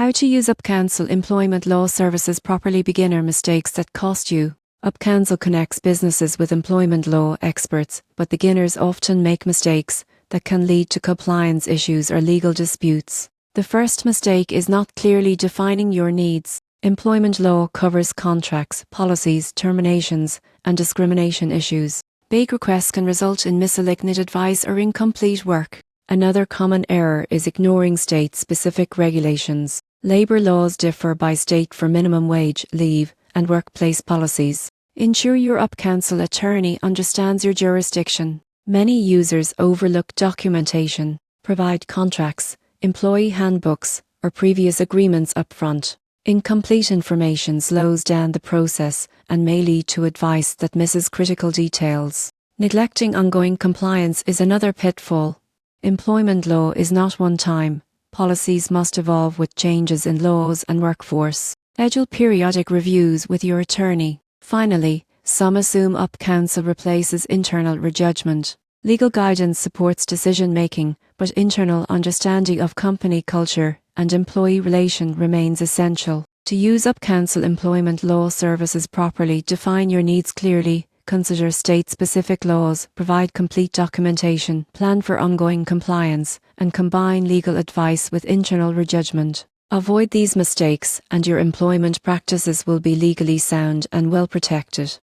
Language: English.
How to use UpCounsel employment law services properly. Beginner mistakes that cost you. UpCounsel connects businesses with employment law experts, but beginners often make mistakes that can lead to compliance issues or legal disputes. The first mistake is not clearly defining your needs. Employment law covers contracts, policies, terminations, and discrimination issues. Vague requests can result in miscellaneous advice or incomplete work. Another common error is ignoring state-specific regulations. Labour laws differ by state for minimum wage, leave, and workplace policies. Ensure your UpCounsel attorney understands your jurisdiction. Many users overlook documentation, provide contracts, employee handbooks, or previous agreements upfront. Incomplete information slows down the process and may lead to advice that misses critical details. Neglecting ongoing compliance is another pitfall. Employment law is not one time. Policies must evolve with changes in laws and workforce. Schedule periodic reviews with your attorney. Finally, some assume UpCounsel replaces internal judgment. Legal guidance supports decision-making, but internal understanding of company culture and employee relation remains essential. To use UpCounsel employment law services properly, define your needs clearly, consider state-specific laws, provide complete documentation, plan for ongoing compliance, and combine legal advice with internal judgment. Avoid these mistakes, and your employment practices will be legally sound and well protected.